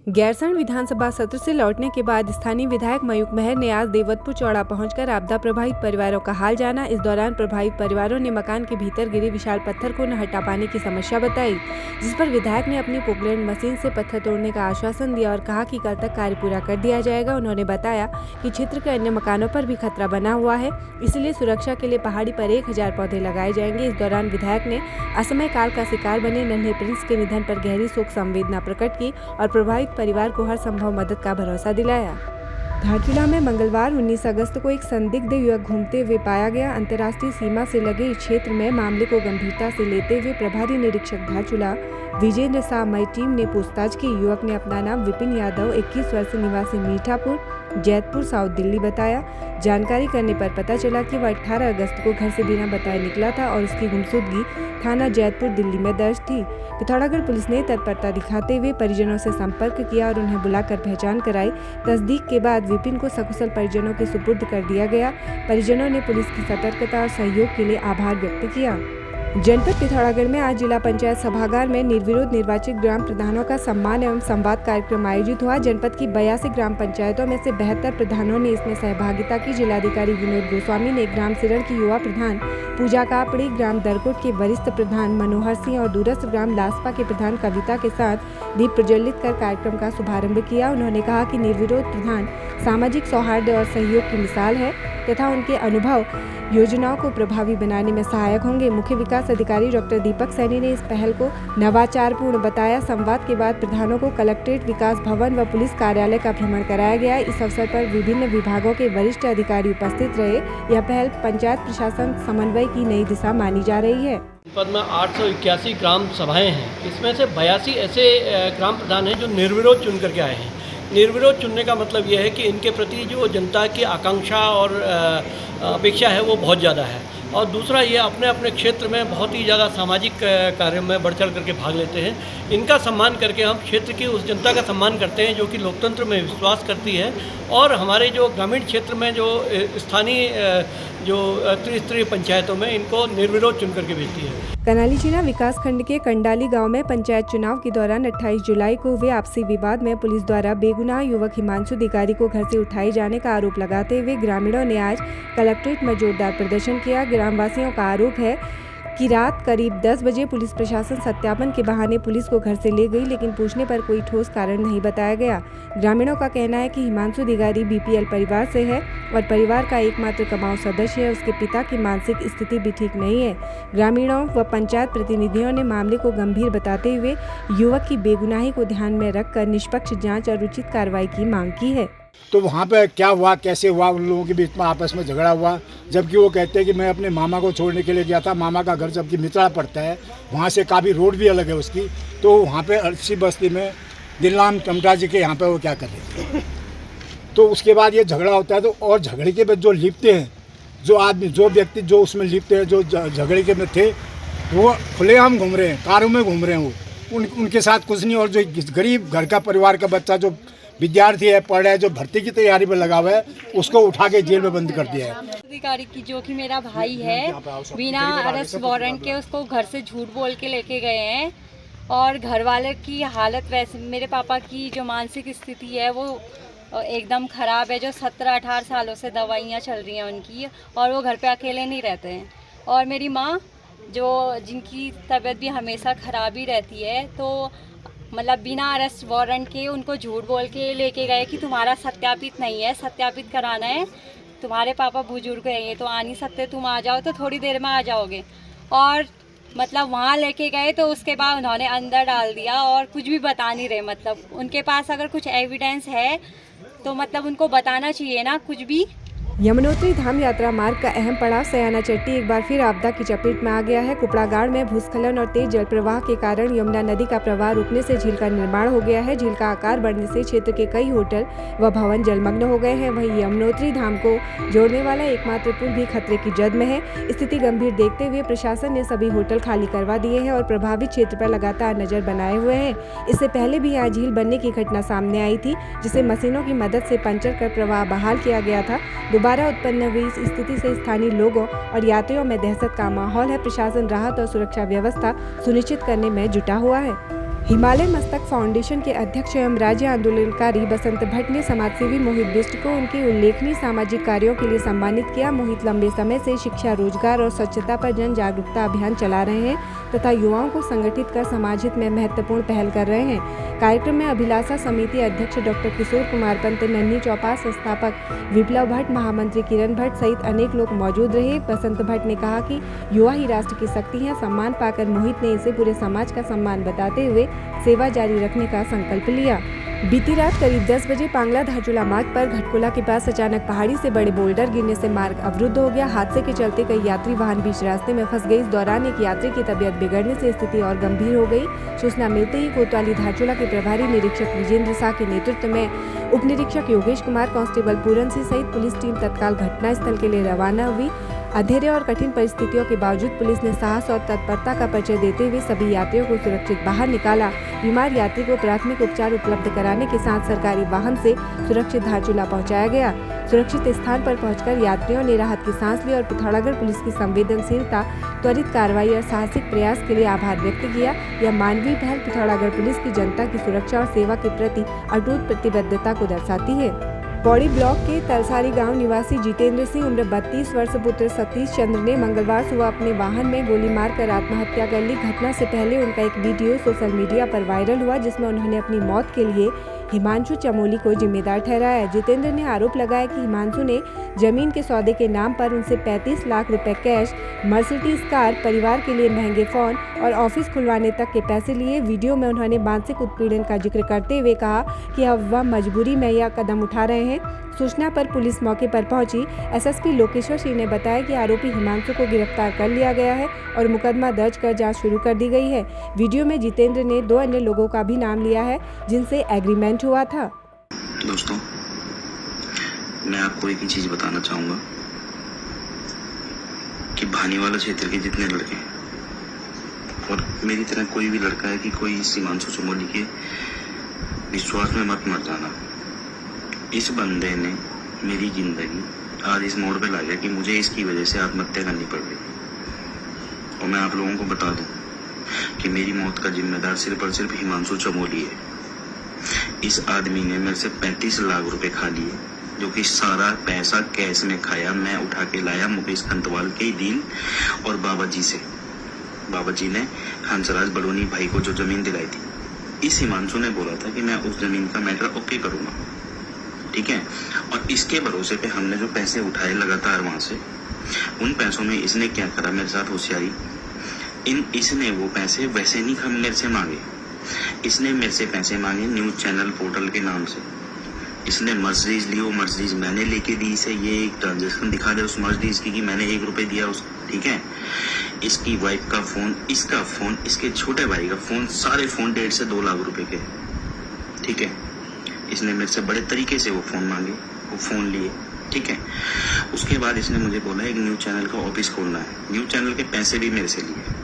गैरसैंण विधानसभा सत्र से लौटने के बाद स्थानीय विधायक मयूख महर ने आज देवतपुर चौड़ा पहुंचकर आपदा प्रभावित परिवारों का हाल जाना। इस दौरान प्रभावित परिवारों ने मकान के भीतर गिरे विशाल पत्थर को न हटा पाने की समस्या बताई, जिस पर विधायक ने अपनी पोकलैंड मशीन से पत्थर तोड़ने का आश्वासन दिया और कहा कि कल तक कार्य पूरा कर दिया जाएगा। उन्होंने बताया कि क्षेत्र के अन्य मकानों पर भी खतरा बना हुआ है, इसलिए सुरक्षा के लिए पहाड़ी पर 1000 पौधे लगाए जाएंगे। इस दौरान विधायक ने असमय काल का शिकार बने नन्हे प्रिंस के निधन पर गहरी शोक संवेदना प्रकट की और प्रभावित परिवार को हर संभव मदद का भरोसा दिलाया। धारचूला में मंगलवार 19 अगस्त को एक संदिग्ध युवक घूमते हुए पाया गया। अंतर्राष्ट्रीय सीमा से लगे इस क्षेत्र में मामले को गंभीरता से लेते हुए प्रभारी निरीक्षक धारचूला विजेंद्र शाह मई टीम ने पूछताछ की। युवक ने अपना नाम विपिन यादव 21 वर्ष निवासी मीठापुर जैतपुर साउथ दिल्ली बताया। जानकारी करने पर पता चला कि वह 18 अगस्त को घर से बिना बताए निकला था और उसकी गुमशुदगी थाना जैतपुर दिल्ली में दर्ज थी। पिथौरागढ़ पुलिस ने तत्परता दिखाते हुए परिजनों से संपर्क किया और उन्हें बुलाकर पहचान कराई। तस्दीक के बाद विपिन को सकुशल परिजनों के सुपुर्द कर दिया गया। परिजनों ने पुलिस की सतर्कता और सहयोग के लिए आभार व्यक्त किया। जनपद पिथौरागढ़ में आज जिला पंचायत सभागार में निर्विरोध निर्वाचित ग्राम प्रधानों का सम्मान एवं संवाद कार्यक्रम आयोजित हुआ। जनपद की 82 ग्राम पंचायतों में से 72 प्रधानों ने इसमें सहभागिता की। जिलाधिकारी विनोद गोस्वामी ने ग्राम सिरण की युवा प्रधान पूजा कापड़ी, ग्राम दरकोट के वरिष्ठ प्रधान मनोहर सिंह और दूरस्थ ग्राम लासपा के प्रधान कविता के साथ दीप प्रज्वलित कर कार्यक्रम का शुभारंभ किया। उन्होंने कहा कि निर्विरोध प्रधान सामाजिक सौहार्द और सहयोग की मिसाल है तथा उनके अनुभव योजनाओं को प्रभावी बनाने में सहायक होंगे। मुख्य विकास अधिकारी डॉक्टर दीपक सैनी ने इस पहल को नवाचारपूर्ण बताया। संवाद के बाद प्रधानों को कलेक्ट्रेट, विकास भवन व पुलिस कार्यालय का भ्रमण कराया गया। इस अवसर पर विभिन्न विभागों के वरिष्ठ अधिकारी उपस्थित रहे। यह पहल पंचायत प्रशासन समन्वय की नई दिशा मानी जा रही है। जनपद में 881 ग्राम सभाएं हैं, इसमें से 82 ऐसे ग्राम प्रधान हैं जो निर्विरोध चुन करके आए हैं। निर्विरोध चुनने का मतलब यह है कि इनके प्रति जो जनता की आकांक्षा और अपेक्षा है वो बहुत ज़्यादा है, और दूसरा ये अपने अपने क्षेत्र में बहुत ही ज़्यादा सामाजिक कार्यों में बढ़ चढ़ करके भाग लेते हैं। इनका सम्मान करके हम क्षेत्र की उस जनता का सम्मान करते हैं जो कि लोकतंत्र में विश्वास करती है और हमारे जो ग्रामीण क्षेत्र में जो स्थानीय जो त्रिस्तरीय पंचायतों में इनको निर्विरोध चुन करके भेजती है। कनालीचीना विकासखंड के कंडाली गांव में पंचायत चुनाव के दौरान 28 जुलाई को हुए आपसी विवाद में पुलिस द्वारा बेगुनाह युवक हिमांशु अधिकारी को घर से उठाए जाने का आरोप लगाते हुए ग्रामीणों ने आज कलेक्ट्रेट में जोरदार प्रदर्शन किया। ग्रामवासियों का आरोप है कि रात करीब 10 बजे पुलिस प्रशासन सत्यापन के बहाने पुलिस को घर से ले गई, लेकिन पूछने पर कोई ठोस कारण नहीं बताया गया। ग्रामीणों का कहना है कि हिमांशु अधिकारी बीपीएल परिवार से है और परिवार का एकमात्र कमाऊ सदस्य है। उसके पिता की मानसिक स्थिति भी ठीक नहीं है। ग्रामीणों व पंचायत प्रतिनिधियों ने मामले को गंभीर बताते हुए युवक की बेगुनाही को ध्यान में रखकर निष्पक्ष जाँच और उचित कार्रवाई की मांग की है। तो वहाँ पे क्या हुआ, कैसे हुआ, उन लोगों के बीच में आपस में झगड़ा हुआ, जबकि वो कहते हैं कि मैं अपने मामा को छोड़ने के लिए गया था। मामा का घर जबकि मित्रा पड़ता है, वहाँ से काफ़ी रोड भी अलग है उसकी। तो वहाँ पे अर्सी बस्ती में दिलराम टमटा जी के यहाँ पे वो क्या कर रहे थे। तो उसके बाद ये झगड़ा होता है। तो और झगड़े के में जो लिपते हैं, जो आदमी, जो व्यक्ति जो उसमें लिपते हैं, जो झगड़े के में थे, वो खुलेआम घूम रहे हैं, कारों में घूम रहे हैं। वो उनके साथ कुछ नहीं। और जो गरीब घर का परिवार का बच्चा जो विद्यार्थी है, पढ़ रहा है, जो भर्ती की तैयारी में लगा हुआ है, उसको उठा के जेल में बंद कर दिया है। अधिकारी की जो कि मेरा भाई है, बिना अरेस्ट वारंट के उसको घर से झूठ बोल के लेके गए हैं। और घर वाले की हालत वैसे, मेरे पापा की जो मानसिक स्थिति है वो एकदम ख़राब है। जो 17-18 सालों से दवाइयाँ चल रही हैं उनकी, और वो घर पे अकेले नहीं रहते हैं। और मेरी माँ जिनकी तबीयत भी हमेशा ख़राब ही रहती है, तो मतलब बिना अरेस्ट वारंट के उनको झूठ बोल के लेके गए कि तुम्हारा सत्यापित नहीं है, सत्यापित कराना है, तुम्हारे पापा बुजुर्ग हैं, ये तो आ नहीं सकते, तुम आ जाओ तो थोड़ी देर में आ जाओगे। और मतलब वहाँ लेके गए तो उसके बाद उन्होंने अंदर डाल दिया और कुछ भी बता नहीं रहे। मतलब उनके पास अगर कुछ एविडेंस है तो मतलब उनको बताना चाहिए ना कुछ भी। यमुनोत्री धाम यात्रा मार्ग का अहम पड़ाव सयाना चट्टी एक बार फिर आपदा की चपेट में आ गया है। कुपड़ागाड़ में भूस्खलन और तेज जल प्रवाह के कारण यमुना नदी का प्रवाह रुकने से झील का निर्माण हो गया है। झील का आकार बढ़ने से क्षेत्र के कई होटल व भवन जलमग्न हो गए हैं। वहीं यमुनोत्री धाम को जोड़ने वाला एकमात्र पुल भी खतरे की जद में है। स्थिति गंभीर देखते हुए प्रशासन ने सभी होटल खाली करवा दिए हैं और प्रभावित क्षेत्र पर लगातार नजर बनाए हुए हैं। इससे पहले भी यहाँ झील बनने की घटना सामने आई थी, जिसे मशीनों की मदद से पंचर कर प्रवाह बहाल किया गया था। दोबारा उत्पन्न हुई इस स्थिति से स्थानीय लोगों और यात्रियों में दहशत का माहौल है। प्रशासन राहत और सुरक्षा व्यवस्था सुनिश्चित करने में जुटा हुआ है। हिमालय मस्तक फाउंडेशन के अध्यक्ष एवं राज्य आंदोलनकारी बसंत भट्ट ने समाजसेवी मोहित बिष्ट को उनके उल्लेखनीय सामाजिक कार्यों के लिए सम्मानित किया। मोहित लंबे समय से शिक्षा, रोजगार और स्वच्छता पर जन जागरूकता अभियान चला रहे हैं तथा युवाओं को संगठित कर समाज हित में महत्वपूर्ण पहल कर रहे हैं। कार्यक्रम में अभिलाषा समिति अध्यक्ष डॉक्टर किशोर कुमार पंत, नन्ही चौपाल संस्थापक विप्लव भट्ट, महामंत्री किरण भट्ट सहित अनेक लोग मौजूद रहे। बसंत भट्ट ने कहा कि युवा ही राष्ट्र की शक्ति है। सम्मान पाकर मोहित ने इसे पूरे समाज का सम्मान बताते हुए सेवा जारी रखने का संकल्प लिया। बीती रात करीब 10 बजे पांगला धारचूला मार्ग पर घटकोला के पास अचानक पहाड़ी से बड़े बोल्डर गिरने से मार्ग अवरुद्ध हो गया। हादसे के चलते कई यात्री वाहन बीच रास्ते में फंस गए। इस दौरान एक यात्री की तबीयत बिगड़ने से स्थिति और गंभीर हो गई। सूचना मिलते ही कोतवाली धारचूला के प्रभारी निरीक्षक विजेंद्र शाह के नेतृत्व में उप निरीक्षक योगेश कुमार, कांस्टेबल पूरन सिंह सहित पुलिस टीम तत्काल घटना स्थल के लिए रवाना हुई। अंधेरे और कठिन परिस्थितियों के बावजूद पुलिस ने साहस और तत्परता का परिचय देते हुए सभी यात्रियों को सुरक्षित बाहर निकाला। बीमार यात्री को प्राथमिक उपचार उपलब्ध कराने के साथ सरकारी वाहन से सुरक्षित धारचूला पहुंचाया गया। सुरक्षित स्थान पर पहुंचकर यात्रियों ने राहत की सांस ली और पिथौरागढ़ पुलिस की संवेदनशीलता, त्वरित कार्रवाई और साहसिक प्रयास के लिए आभार व्यक्त किया। यह मानवीय पहल पिथौरागढ़ पुलिस की जनता की सुरक्षा और सेवा के प्रति अटूट प्रतिबद्धता को दर्शाती है। पौड़ी ब्लॉक के तलसारी गांव निवासी जितेंद्र सिंह उम्र 32 वर्ष पुत्र सतीश चंद्र ने मंगलवार सुबह अपने वाहन में गोली मारकर आत्महत्या कर ली। घटना से पहले उनका एक वीडियो सोशल मीडिया पर वायरल हुआ जिसमें उन्होंने अपनी मौत के लिए हिमांशु चमोली को जिम्मेदार ठहराया। जितेंद्र ने आरोप लगाया कि हिमांशु ने जमीन के सौदे के नाम पर उनसे 35 लाख रुपए कैश, मर्सिडीज कार, परिवार के लिए महंगे फोन और ऑफिस खुलवाने तक के पैसे लिए। वीडियो में उन्होंने मानसिक उत्पीड़न का जिक्र करते हुए कहा कि अब वह मजबूरी में यह कदम उठा रहे हैं। सूचना पर पुलिस मौके पर पहुंची। एसएसपी लोकेश्वर सिंह ने बताया कि आरोपी हिमांशु को गिरफ्तार कर लिया गया है और मुकदमा दर्ज कर जांच शुरू कर दी गई है। वीडियो में जितेंद्र ने 2 अन्य लोगों का भी नाम लिया है जिनसे एग्रीमेंट हुआ था। दोस्तों, मैं आपको एक ही चीज बताना चाहूंगा कि भानीवाला क्षेत्र के जितने लड़के हैं और मेरी तरह कोई भी लड़का है कि कोई हिमांशु चमोली के विश्वास में मत मर जाना। इस बंदे ने मेरी जिंदगी आज इस मोड़ पे ला गया कि मुझे इसकी वजह से आत्महत्या करनी पड़ गई। और मैं आप लोगों को बता दूं कि मेरी मौत का जिम्मेदार सिर्फ और सिर्फ हिमांशु चमोली है। इस आदमी ने मेरे से 35 लाख रुपए खा लिए, जो कि सारा पैसा कैश में खाया। मैं उठा के लाया मुकेश खंतवाल के डील और बाबा जी से। बाबा जी ने हंसराज बड़ोनी भाई को जो जमीन दिलाई थी, इस हिमांशु ने बोला था कि मैं उस जमीन का मैटर ओके करूंगा, ठीक है। और इसके भरोसे पे हमने जो पैसे उठाए लगातार वहां से, उन पैसों में इसने क्या करा मेरे साथ होशियारी, इसने वो पैसे वैसे नहीं हम मेरे से मांगे। इसने मेरे से पैसे मांगे न्यूज चैनल पोर्टल के नाम से। इसने मर्सिडीज ली, वो मर्सिडीज मैंने लेके दी इसे। ये एक ट्रांजेक्शन दिखा दे उस मर्सिडीज की कि मैंने 1 रुपए दिया उसको, ठीक है। इसकी वाइफ का फोन, इसका फोन, इसके छोटे भाई का फोन, सारे फोन 1.5 से 2 लाख रुपए के, ठीक है। इसने मेरे से बड़े तरीके से वो फोन मांगे, वो फोन लिए, ठीक है। उसके बाद इसने मुझे बोला एक न्यूज चैनल का ऑफिस खोलना है। न्यूज चैनल के पैसे भी मेरे से लिए,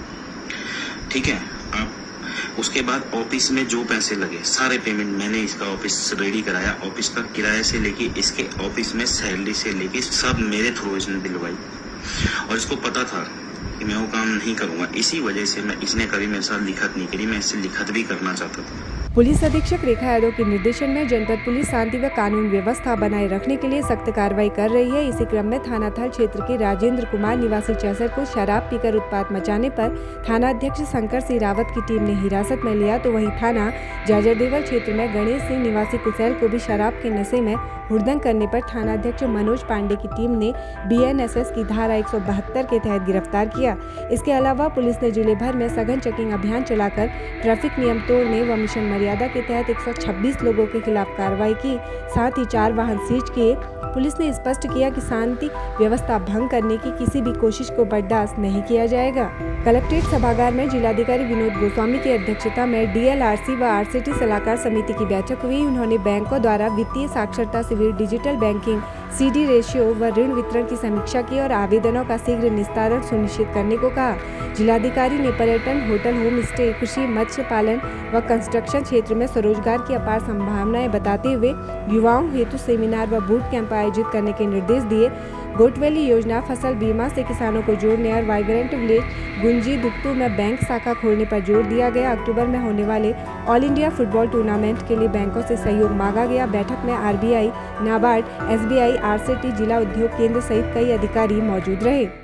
ठीक है। अब उसके बाद ऑफिस में जो पैसे लगे सारे पेमेंट मैंने इसका ऑफिस रेडी कराया। ऑफिस का किराए से लेके इसके ऑफिस में सैलरी से लेके सब मेरे थ्रू इसने दिलवाई। और इसको पता था कि मैं वो काम नहीं करूंगा, इसी वजह से इसने कभी मेरे साथ लिखत नहीं करी। मैं इससे लिखत भी करना चाहता था। पुलिस अधीक्षक रेखा यादव के निर्देशन में जनपद पुलिस शांति व कानून व्यवस्था बनाए रखने के लिए सख्त कार्रवाई कर रही है। इसी क्रम में थाना थल क्षेत्र के राजेंद्र कुमार निवासी चैसर को शराब पीकर उत्पात मचाने पर थाना अध्यक्ष शंकर सिंह रावत की टीम ने हिरासत में लिया, तो वहीं थाना जाजरदेवल क्षेत्र में गणेश सिंह निवासी कुसैल को भी शराब के नशे में हुड़दंग करने पर थाना अध्यक्ष मनोज पांडे की टीम ने BNSS की धारा 172 के तहत गिरफ्तार किया। इसके अलावा पुलिस ने जिले भर में सघन चेकिंग अभियान चलाकर ट्रैफिक नियम तोड़ने व मिशन मर्यादा के तहत 126 लोगों के खिलाफ कार्रवाई की। साथ ही 4 वाहन सीज किए। पुलिस ने स्पष्ट किया कि शांति व्यवस्था भंग करने की किसी भी कोशिश को बर्दाश्त नहीं किया जाएगा। कलेक्ट्रेट सभागार में जिलाधिकारी विनोद गोस्वामी की अध्यक्षता में DLRC व RCT सलाहकार समिति की बैठक हुई। उन्होंने बैंकों द्वारा वित्तीय साक्षरता शिविर, डिजिटल बैंकिंग, CD रेशियो व ऋण वितरण की समीक्षा की और आवेदनों का शीघ्र निस्तारण सुनिश्चित करने को कहा। जिलाधिकारी ने पर्यटन, होटल, होम स्टे, कृषि, मत्स्य पालन व कंस्ट्रक्शन क्षेत्र में स्वरोजगार की अपार संभावनाएं बताते हुए युवाओं हेतु सेमिनार व बूट कैंप आयोजित करने के निर्देश दिए। गोटवैली योजना, फसल बीमा से किसानों को जोड़ने और वाइब्रेंट विलेज गुंजी दुक्तू में बैंक शाखा खोलने पर जोर दिया गया। अक्टूबर में होने वाले ऑल इंडिया फुटबॉल टूर्नामेंट के लिए बैंकों से सहयोग मांगा गया। बैठक में RBI, नाबार्ड, SBI, RCT, जिला उद्योग केंद्र सहित कई अधिकारी मौजूद रहे।